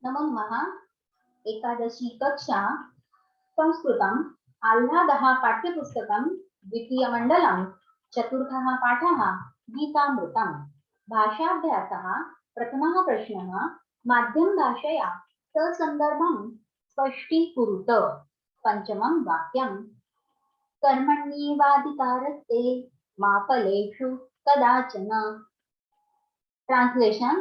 नमो नमः। एकादशी कक्षा संस्कृतम् आह्लादः पाठ्यपुस्तकं द्वितीयमण्डलं चतुर्थः पाठः गीतामृतम्। भाषाभ्यासः प्रथमः प्रश्नः माध्यमभाषया ससन्दर्भं स्पष्टीकुरुत। पञ्चमं वाक्यं कर्मण्येवाधिकारस्ते मा फलेषु कदाचन। Translation: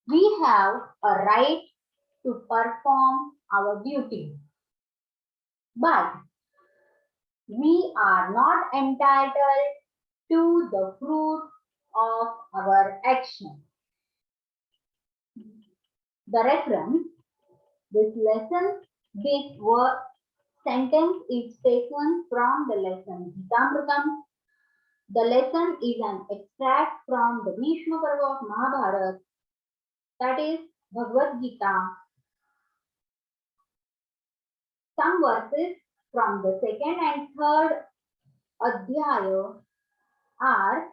We have a right to perform our duty, but we are not entitled to the fruit of our action. The reference: this sentence is taken from the lesson Geetamritam. The lesson is an extract from the Bhishma Parva of Mahabharata, that is Bhagavad Gita. Some verses from the second and third adhyaya are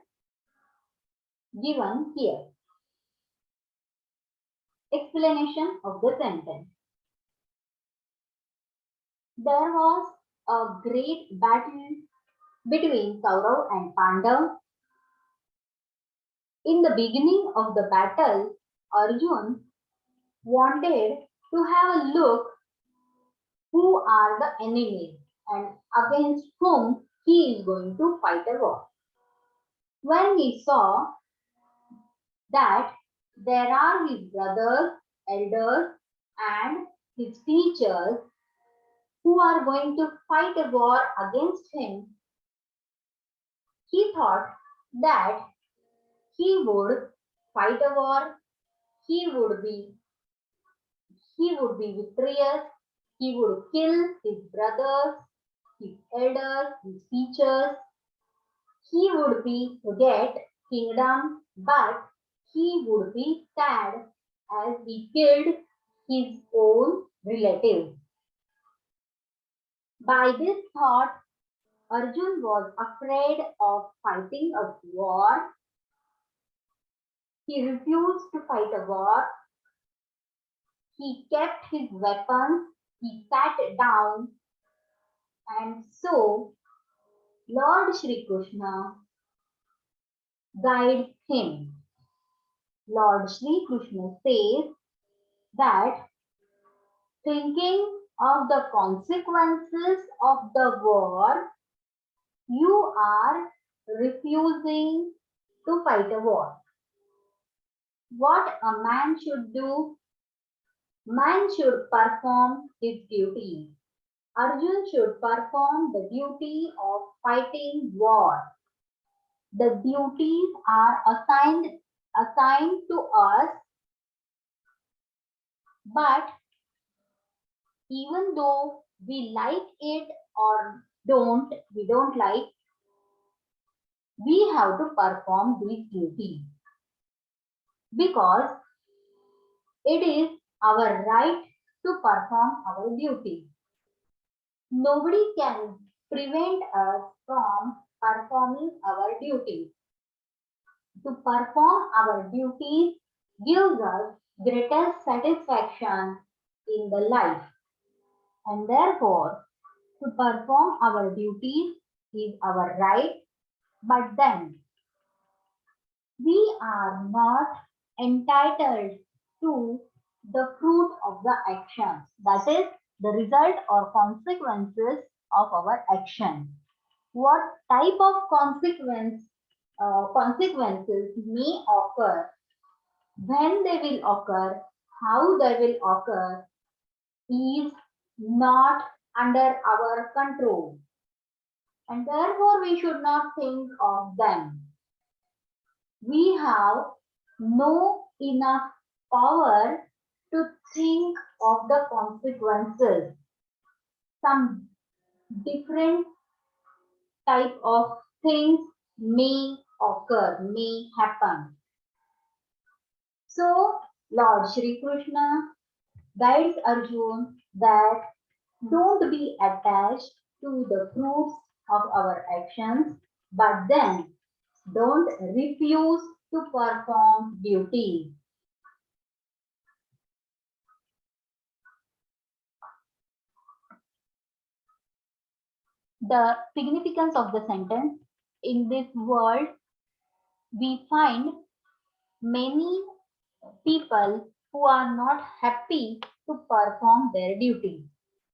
given here. Explanation of the sentence. There was a great battle between Kaurav and Pandav. In the beginning of the battle, Arjun wanted to have a look who are the enemies and against whom he is going to fight a war. When he saw that there are his brothers, elders, and his teachers who are going to fight a war against him, he thought that he would fight a war, he would be victorious, he would kill his brothers, his elders, his teachers, he would get kingdom, but he would be sad as he killed his own relatives. By this thought, Arjun was afraid of fighting a war. He refused to fight a war. He kept his weapons. He sat down, and so Lord Shri Krishna guided him. Lord Shri Krishna says that thinking of the consequences of the war, you are refusing to fight a war. What a man should do? Man should perform his duty. Arjun should perform the duty of fighting war. The duties are assigned to us, but even though we like it or we don't like, we have to perform these duties because it is our right to perform our duty. Nobody can prevent us from performing our duties. To perform our duties gives us greatest satisfaction in the life, and therefore to perform our duties is our right, but then we are not entitled to the fruit of the actions, that is the result or consequences of our action. What type of consequences may occur, when they will occur, how they will occur, is not under our control, and therefore we should not think of them. We have no enough power to think of the consequences. Some different type of things may occur, may happen. So Lord Shri Krishna guides Arjun that don't be attached to the fruits of our actions, but then don't refuse to perform duties. The significance of the sentence: in this world, we find many people who are not happy to perform their duty.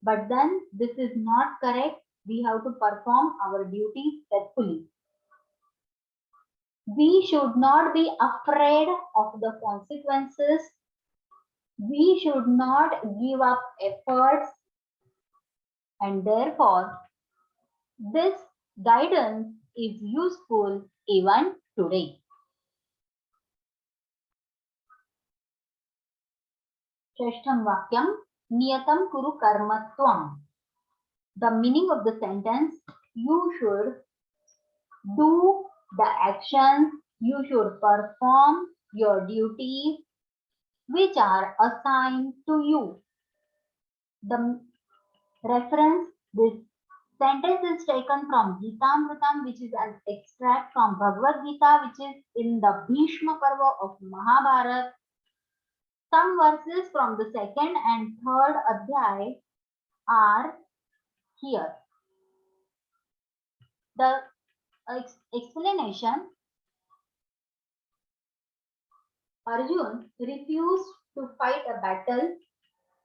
But then this is not correct. We have to perform our duty faithfully. We should not be afraid of the consequences. We should not give up efforts, and therefore this guidance is useful even today. Shashtam Vakyam Niyatam Kuru Karma Tvam. The meaning of the sentence: you should do the actions, you should perform your duties which are assigned to you. The reference: this sentence is taken from Geetamritam, which is an extract from Bhagavad Gita, which is in the Bhishma Parva of Mahabharata. Some verses from the second and third adhyay are here. The explanation: Arjun refused to fight a battle,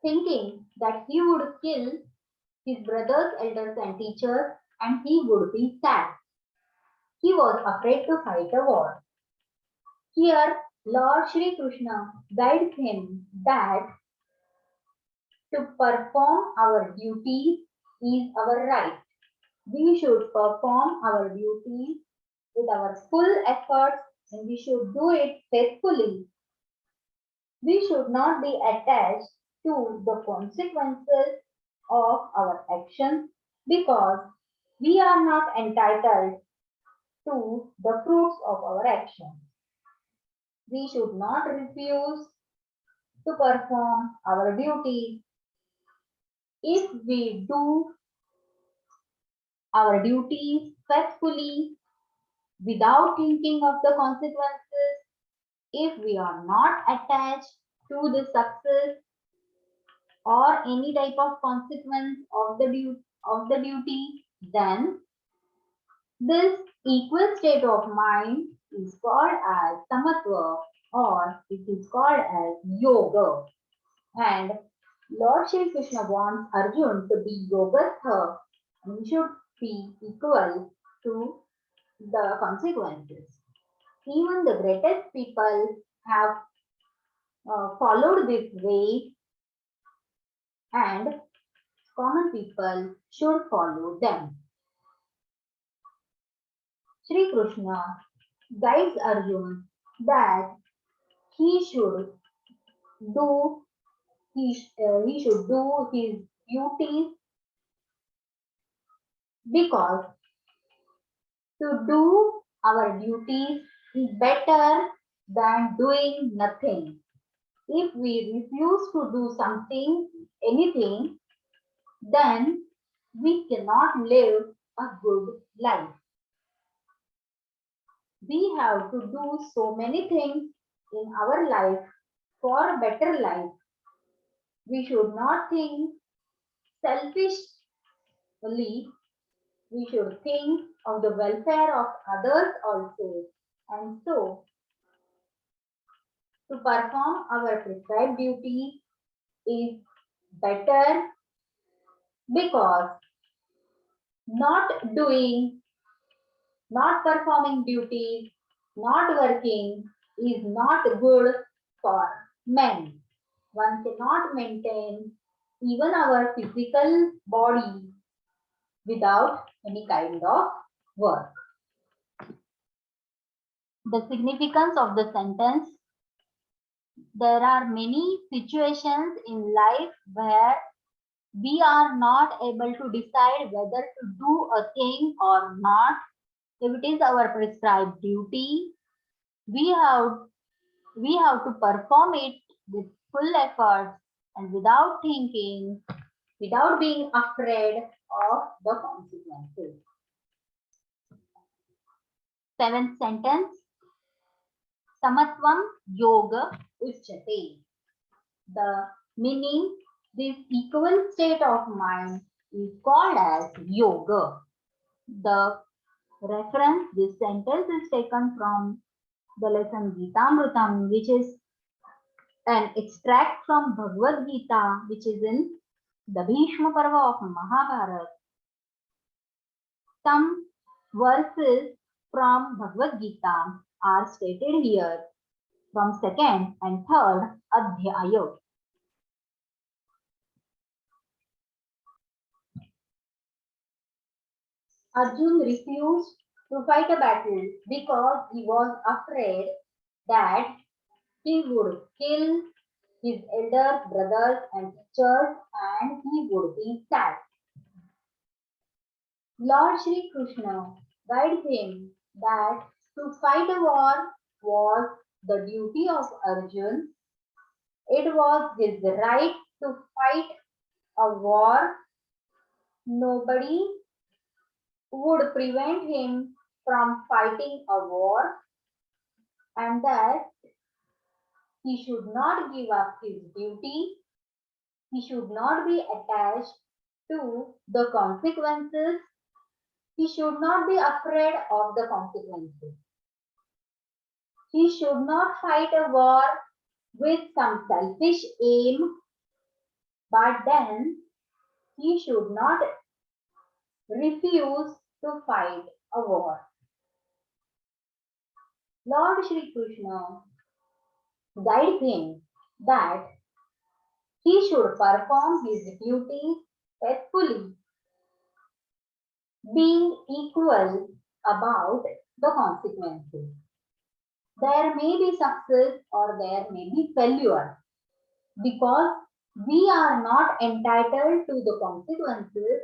thinking that he would kill his brothers, elders, and teachers, and he would be sad. He was afraid to fight a war. Here, Lord Shri Krishna guides him that to perform our duties is our right. We should perform our duties with our full efforts, and we should do it faithfully. We should not be attached to the consequences of our actions, because we are not entitled to the fruits of our actions. We should not refuse to perform our duty. If we do our duties faithfully without thinking of the consequences, if we are not attached to the success or any type of consequence of the duty, then this equal state of mind is called as samatva, or it is called as yoga. And Lord Shri Krishna wants Arjun to be yogastha and should be equal to the consequences. Even the greatest people have followed this way, and common people should follow them. Shri Krishna guides Arjun that he should do he should do his duties, because to do our duties is better than doing nothing. If we refuse to do something, anything, then we cannot live a good life. We have to do so many things in our life for a better life. We should not think selfishly. We should think of the welfare of others also. And so, to perform our prescribed duty is better, because not doing, not performing duties, not working is not good for men. One cannot maintain even our physical body without any kind of work. The significance of the sentence: there are many situations in life where we are not able to decide whether to do a thing or not. If it is our prescribed duty, we have to perform it with full effort and without thinking, without being afraid of the consequences. Seventh sentence: Samatvam yoga uchyate. The meaning: this equal state of mind is called as yoga. The reference, this sentence is taken from the lesson Geetamritam, which is an extract from Bhagavad Gita, which is in the Bhishma Parva of Mahabharata. Some verses from Bhagavad Gita are stated here from second and third Adhyaya. Arjun refused to fight a battle because he was afraid that he would kill his elder brothers and sisters and he would be sad. Lord Shri Krishna guided him that to fight a war was the duty of Arjun. It was his right to fight a war. Nobody would prevent him from fighting a war, and that he should not give up his duty. He should not be attached to the consequences. He should not be afraid of the consequences. He should not fight a war with some selfish aim, but then he should not refuse to fight a war. Lord Shri Krishna guided him that he should perform his duty faithfully, being equal about the consequences. There may be success or there may be failure because we are not entitled to the consequences.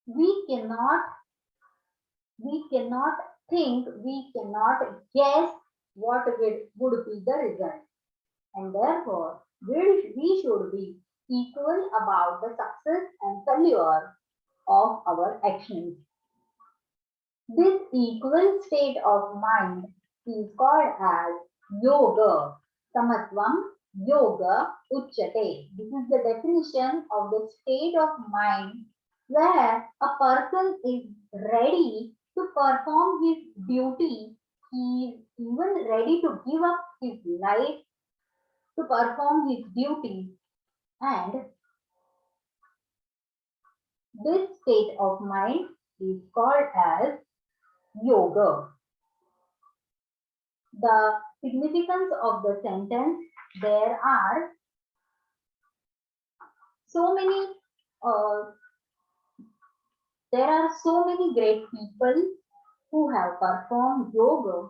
We cannot think, we cannot guess what would be the result, and therefore we should be equal about the success and failure of our actions. This equal state of mind is called as yoga. Samatvam yoga uchyate. This is the definition of the state of mind where a person is ready to perform his duty. He is even ready to give up his life to perform his duty, and this state of mind is called as yoga. The significance of the sentence, there are so many uh, there are so many great people who have performed yoga.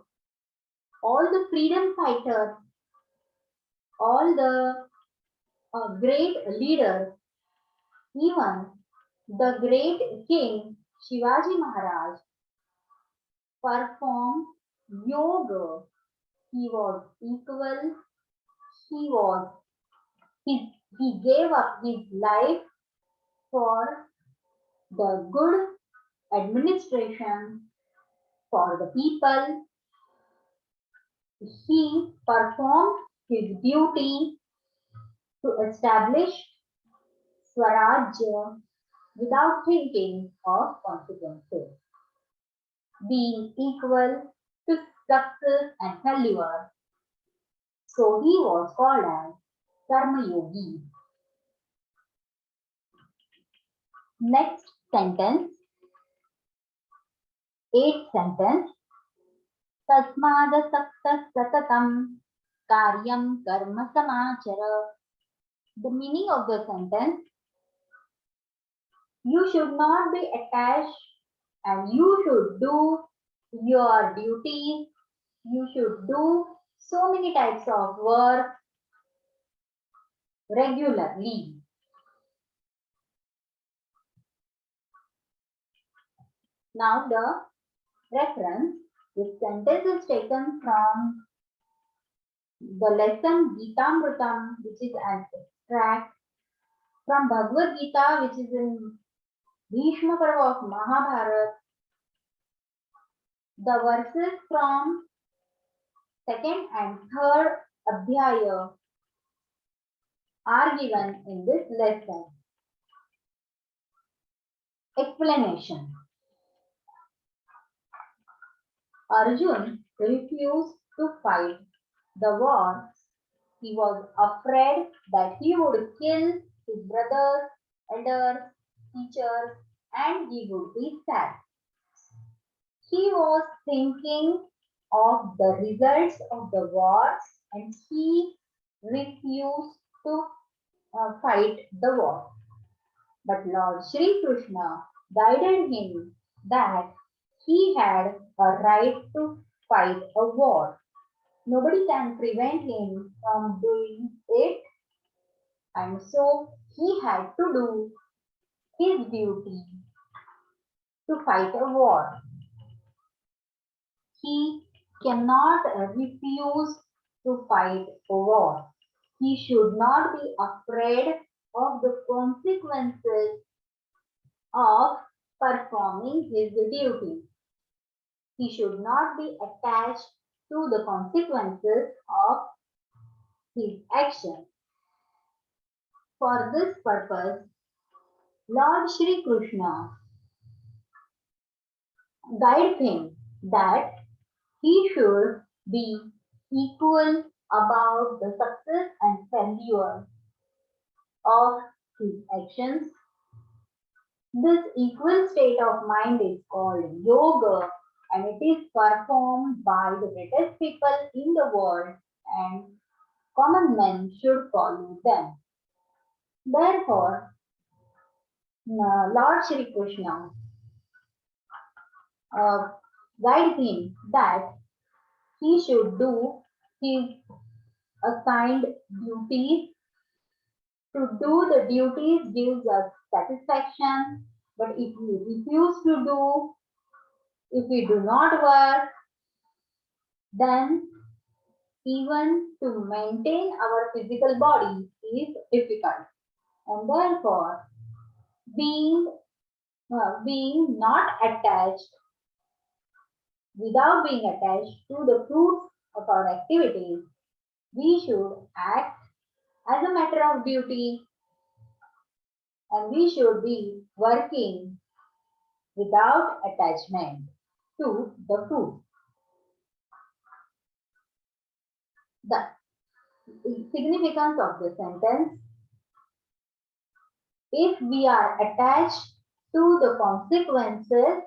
All the freedom fighters, all the great leaders, even the great king Shivaji Maharaj performed yoga. He was equal. He was he gave up his life for the good administration for the people. He performed his duty to establish Swarajya without thinking of consequences, being equal to success and failure. So he was called as Karma Yogi. Next sentence, eighth sentence, Tasmadasakta Satatam Karyam Karma Samachara. The meaning of the sentence, you should not be attached and you should do your duties. You should do so many types of work regularly. Now the reference, this sentence is taken from the lesson Geetamritam, which is an extract from Bhagavad Gita, which is in Bhishma Parva of Mahabharata. The verses from second and third Adhyaya are given in this lesson. Explanation. Arjun refused to fight the war. He was afraid that he would kill his brothers, elders, teachers, and he would be sad. He was thinking of the results of the war and he refused to fight the war. But Lord Sri Krishna guided him that he had a right to fight a war. Nobody can prevent him from doing it, and so he had to do his duty to fight a war. He cannot refuse to fight a war. He should not be afraid of the consequences of performing his duty. He should not be attached to the consequences of his action. For this purpose, Lord Shri Krishna guided him that he should be equal about the success and failure of his actions. This equal state of mind is called yoga and it is performed by the greatest people in the world and common men should follow them. Therefore, Lord Shri Krishna uh, guided him that he should do his assigned duties. To do the duties gives us satisfaction, but if we refuse to do, if we do not work, then even to maintain our physical body is difficult. And therefore, being being not attached, without being attached to the fruits of our activities, we should act as a matter of duty and we should be working without attachment to the fruit. The significance of the sentence: if we are attached to the consequences,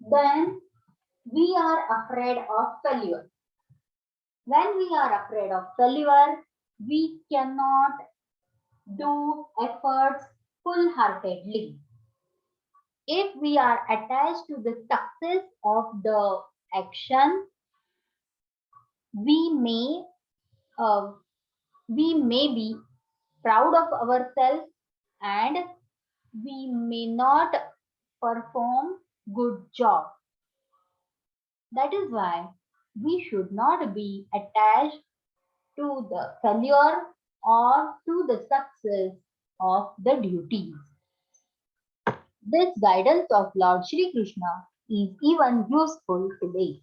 then we are afraid of failure. When we are afraid of failure, we cannot do efforts full-heartedly. If we are attached to the success of the action, we may uh, we may be proud of ourselves and we may not perform good job. That is why we should not be attached to the failure or to the success of the duties. This guidance of Lord Shri Krishna is even useful today.